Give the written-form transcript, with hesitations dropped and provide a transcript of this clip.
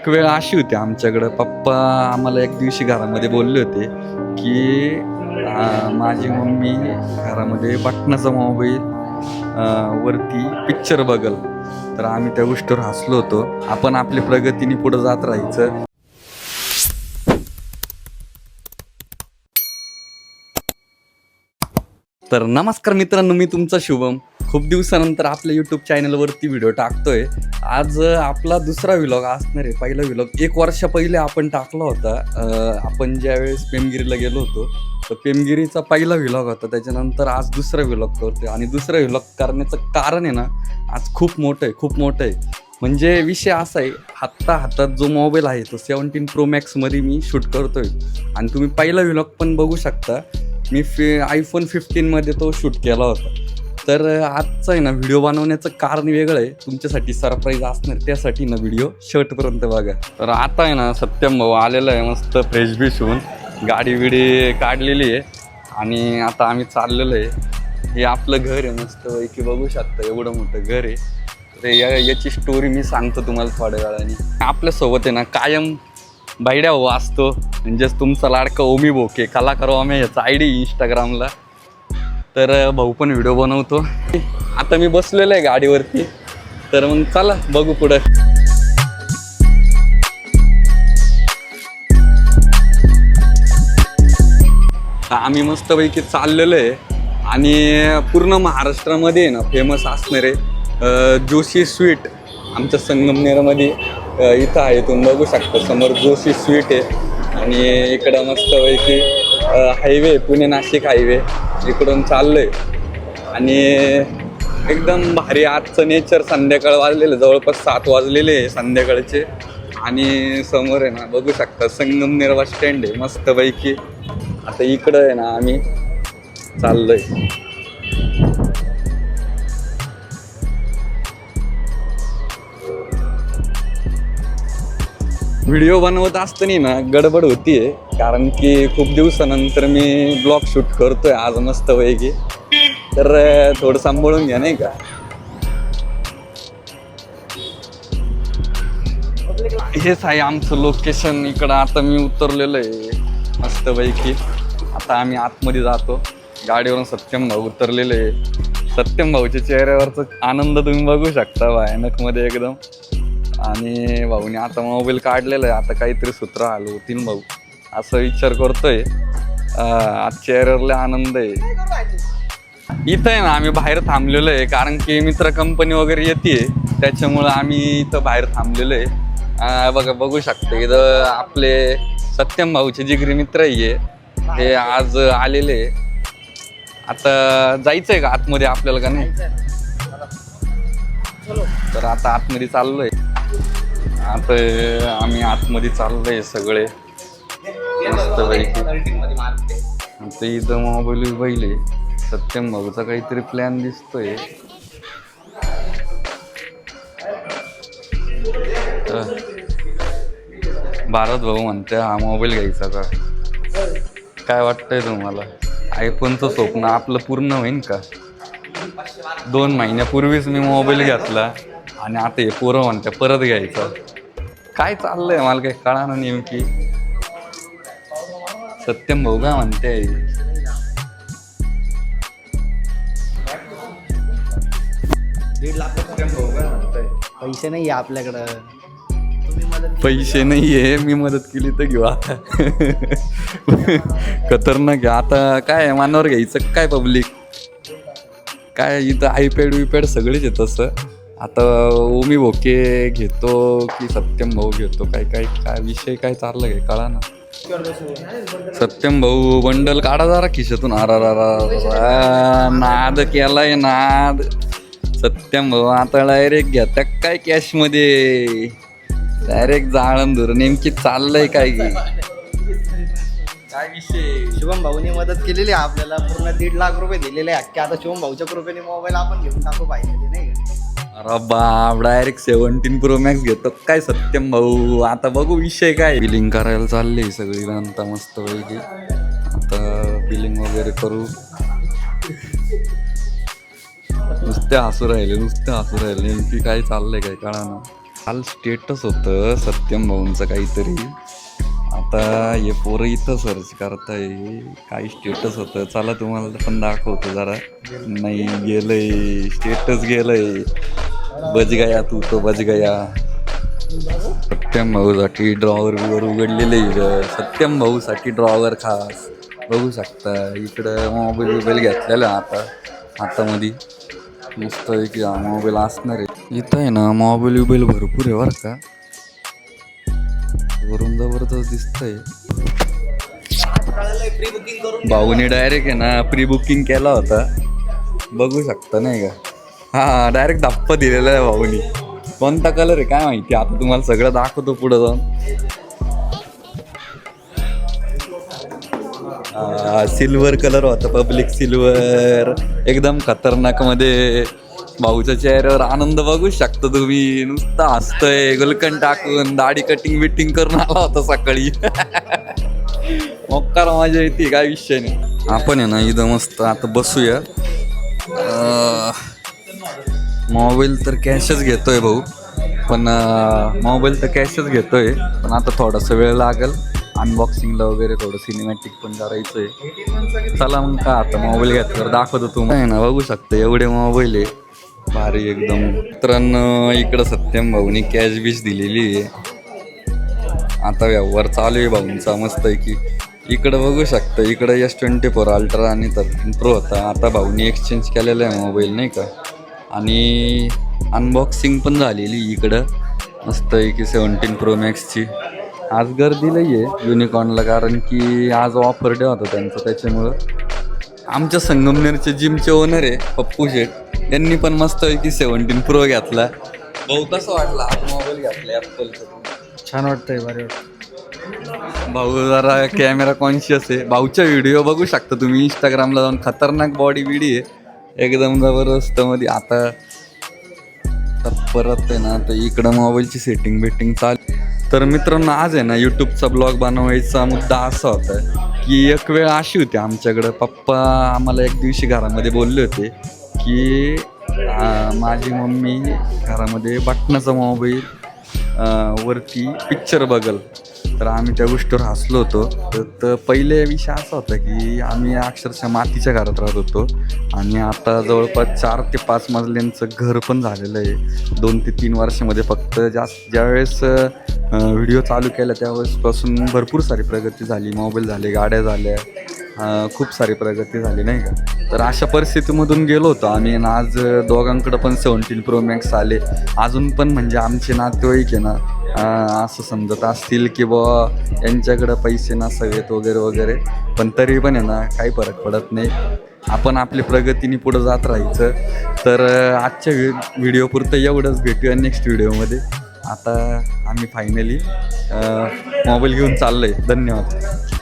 एक वेळ अशी होती आमच्याकडं, पप्पा आम्हाला एक दिवशी घरामध्ये बोलले होते की माझी मम्मी घरामध्ये बटनाचा मोबाईल वरती पिक्चर बघल. तर आम्ही त्या गोष्टीवर हसलो होतो. आपण आपल्या प्रगतीने पुढे जात राहायचं. तर नमस्कार मित्रांनो, मी तुमचा शुभम. खूप दिवसानंतर आपल्या यूट्यूब चॅनलवरती व्हिडिओ टाकतोय. आज आपला दुसरा व्लॉग असणार आहे. पहिला व्लॉग 1 वर्ष पहिले आपण टाकला होता. आपण ज्यावेळेस पेमगिरीला गेलो होतो, तर पेमगिरीचा पहिला व्लॉग होता. त्याच्यानंतर आज दुसरा व्लॉग करतोय. आणि दुसरा व्लॉग करण्याचं कारण आहे ना, आज खूप मोठं आहे. म्हणजे विषय असा आहे, हातात जो मोबाईल आहे तो 17 Pro Max मध्ये मी शूट करतोय. आणि तुम्ही पहिला व्लॉग पण बघू शकता. मी iPhone 15मध्ये तो शूट केला होता. तर आजचा आहे ना व्हिडिओ बनवण्याचं कारण वेगळं आहे. तुमच्यासाठी सरप्राईज असणार, त्यासाठी ना व्हिडिओ शेवटपर्यंत बघा. तर आता आहे ना सत्यम भाऊ आलेला आहे, मस्त फ्रेश बीश होऊन गाडी बिडी काढलेली आहे. आणि आता आम्ही चाललेलो आहे. हे आपलं घर आहे, मस्त पैकी बघू शकता, एवढं मोठं घर आहे. तर याची स्टोरी मी सांगतो तुम्हाला थोड्या वेळाने. आपल्यासोबत आहे ना कायम बायड्या भाऊ असतो, म्हणजेच तुमचा लाडका ओमी बोके कलाकार ओमे, याचा ID इंस्टाग्रामला. तर भाऊ पण व्हिडिओ बनवतो. आता मी बसलेलो आहे गाडीवरती. तर मग चला बघू पुढं. आम्ही मस्तपैकी चाललेलो आहे. आणि पूर्ण महाराष्ट्रामध्ये ना फेमस असणारे जोशी स्वीट आमच्या संगमनेरमध्ये इथं आहे. तुम्ही बघू शकता समोर जोशी स्वीट आहे. आणि इकडं मस्तपैकी हायवे, पुणे नाशिक हायवे, इकडून चाललोय. आणि एकदम भारी आजचं नेचर. संध्याकाळ वाजलेलं, जवळपास 7 वाजलेले आहे संध्याकाळचे. आणि समोर आहे ना बघू शकता संगमनेर बस स्टँड आहे मस्तपैकी. आता इकडं आहे ना आम्ही चाललोय. व्हिडिओ बनवत असताना ना गडबड होतीये, कारण की खूप दिवसानंतर मी ब्लॉग शूट करतोय आज मस्तपैकी. तर थोडं सांभाळून घ्या, नाही का. हेच आहे आमचं लोकेशन. इकडं आता मी उतरलेलो आहे मस्तपैकी. आता आम्ही आतमध्ये जातो. गाडीवरून सत्यम भाऊ उतरलेले आहे. सत्यम भाऊच्या चेहऱ्यावरचा आनंद तुम्ही बघू शकता, भयानकमध्ये एकदम. आणि भाऊने आता मोबाईल काढलेला आहे. आता काहीतरी सूत्र आलं होतील भाऊ, असं विचार करतोय. आज चेहऱ्यावरला आनंद आहे. इथं आहे ना आम्ही बाहेर थांबलेलो आहे, कारण की मित्र कंपनी वगैरे येते, त्याच्यामुळं आम्ही इथं बाहेर थांबलेलो आहे. बघू शकतो इथं आपले सत्यम भाऊचे जिगरी मित्र आहे, हे आज आलेले. आता जायचं आहे का आतमध्ये आपल्याला, का नाही? तर आता आतमध्ये चाललोय. आता आम्ही आतमध्ये चाललोय सगळे मस्तपैकी. आता इथं मोबाईल पहिले सत्यम भाऊचा काहीतरी प्लॅन दिसतोय. भारत भाऊ म्हणते हा मोबाईल घ्यायचा का, काय वाटतंय तुम्हाला? iPhoneचं स्वप्न आपलं पूर्ण होईन का? 2 महिन्यापूर्वीच मी मोबाईल घेतला आणि आता हे पोरं म्हणते परत घ्यायचं. काय चाललंय मला काही कळाना नेमकी. सत्यम भाऊ काय म्हणते? पैसे नाही आहे आपल्याकडं. पैसे नाहीये, मी मदत केली तर घेऊ. आता खतरनाक आहे. आता काय मनावर घ्यायचं काय पब्लिक, काय इथं iPad सगळेच आहे तसं. आता ओमी भोके घेतो की सत्यम भाऊ घेतो, काय विषय काय चाललं काय कळा ना. सत्यम भाऊ बंडल काढा जरा खिशातून. नाद केलाय नाद. सत्यम भाऊ आता डायरेक्ट घेता काय कॅशमध्ये, डायरेक्ट जाळण धुर. नेमकी चाललंय काय विषय? शुभम भाऊनी मदत केलेली आहे आपल्याला, पूर्ण 1.5 लाख रुपये दिलेले आहे. आता शुभम भाऊच्या कृपेने मोबाईल आपण घेऊन टाकू पाहिजे, नाही का? अरे बाप, डायरेक्ट 17 Pro Max घेतो काय सत्यम भाऊ? आता बघू विषय काय. बिलिंग करायला चालली सगळी नंतर मस्त पैकी. आता बिलिंग वगैरे करू. नुसते हसू राहिले. नेमकी काय चाललंय काय कळा ना. काल स्टेटस होतं सत्यम भाऊंचं काहीतरी. आता हे पोरं इथं सर्च करताय काही स्टेटस होतं. चला तुम्हाला पण दाखवतो जरा. नाही गेलंय स्टेटस गेलंय. बच गया तू तो बच गया. सत्यम भाऊसाठी ड्रॉवर बिवर उघडलेले सत्यम भाऊसाठी ड्रॉवर खास बघू शकता. इकडं मोबाईल बिबाईल घेतलेला आता हातामध्ये मस्त आहे की हा मोबाईल असणार आहे. इथं आहे ना मोबाईल बिबाईल भरपूर आहे बरं का. वरून जबरदस्त दिसतंय. भाऊने डायरेक्ट आहे ना प्री बुकिंग केला होता बघू शकता नाही का. हा डायरेक्ट धप्पा दिलेला आहे भाऊनी. कोणता कलर आहे काय माहिती. आता तुम्हाला सगळं दाखवतो पुढं जाऊन. सिल्वर कलर होता पब्लिक सिल्वर एकदम खतरनाक मध्ये. भाऊच्या चेहऱ्यावर आनंद बघू शकता तुम्ही. नुसतं हसतोय गुलकन टाकून दाढी कटिंग बिटिंग करून आला होता सकाळी. मोक्कार मजा येते काय विषय नाही. आपण आहे ना इथं मस्त आता बसूया. मोबाईल तर कॅशच घेतोय भाऊ पण मोबाईल तर कॅशच घेतोय पण आता थोडासा वेळ लागेल अनबॉक्सिंगला वगैरे. थोडं सिनेमॅटिक पण करायचं आहे. चला मग का आता मोबाईल घेतल्यावर दाखवतो तुम्हाला ना. बघू शकता एवढे मोबाईल आहे भारी एकदम. मित्रांनो इकडं सत्यम भाऊनी कॅश बिश दिलेली आहे. आता व्यवहार चालू आहे भाऊंचा मस्त आहे की. इकडं बघू शकता इकडं S24 अल्ट्रा आणि 13 प्रो होता. आता भाऊनी एक्सचेंज केलेला आहे मोबाईल नाही का. आणि अनबॉक्सिंग पण झालेली इकडं मस्त आहे की 17 प्रो मॅक्सची. आज गर्दी लई आहे युनिकॉर्नला कारण की आज ऑफर डे होता त्यांचा. त्याच्यामुळं आमच्या संगमनेरचे जिमचे ओनर आहे पप्पू शेठ. त्यांनी पण मस्त आहे की 17 प्रो घेतला. भाऊ कसं वाटला हा मोबाईल घेतला ॲपलचा. छान वाटतंय बरे वाटतं. भाऊ जरा कॅमेरा कॉन्शियस आहे. भाऊचा व्हिडिओ बघू शकता तुम्ही इंस्टाग्रामला जाऊन. खतरनाक बॉडी बिडी आहे एकदम जबरदस्त मध्ये. आता परत आहे ना तर इकडं मोबाईलची सेटिंग बिटिंग चालू. तर मित्रांनो आज आहे ना यूट्यूबचा ब्लॉग बनवायचा मुद्दा असा होता की एक वेळ अशी होती आमच्याकडं. पप्पा आम्हाला एक दिवशी घरामध्ये बोलले होते की माझी मम्मी घरामध्ये बटनाचा मोबाईल वरती पिक्चर बघल. तर आम्ही त्या गोष्टीवर हसलो होतो. तर पहिले विषय असा होता की आम्ही अक्षरशः मातीच्या घरात राहत होतो आणि आता जवळपास 4 ते 5 मजल्यांचं घर पण झालेलं आहे 2 ते 3 वर्षामध्ये. फक्त ज्यावेळेस व्हिडिओ चालू केला त्यावेळेसपासून भरपूर सारी प्रगती झाली. मोबाईल झाले, गाड्या झाल्या, खूप सारी प्रगती झाली नाही का. तर अशा परिस्थितीमधून गेलो होतो आम्ही. आणि आज दोघांकडं पण 17 प्रो मॅक्स आले. अजून पण म्हणजे आमचे नातेवाईक आहे ना असं समजत असतील की बुवा यांच्याकडं पैसे नसावेत वगैरे वगैरे. पण तरी पण आहे ना काही फरक पडत नाही. आपण आपली प्रगतीने पुढं जात राहायचं. तर आजच्या व्हिडिओपुरतं एवढंच. भेटूया नेक्स्ट व्हिडिओमध्ये. आता आम्ही फायनली मोबाईल घेऊन चाललो आहे. धन्यवाद.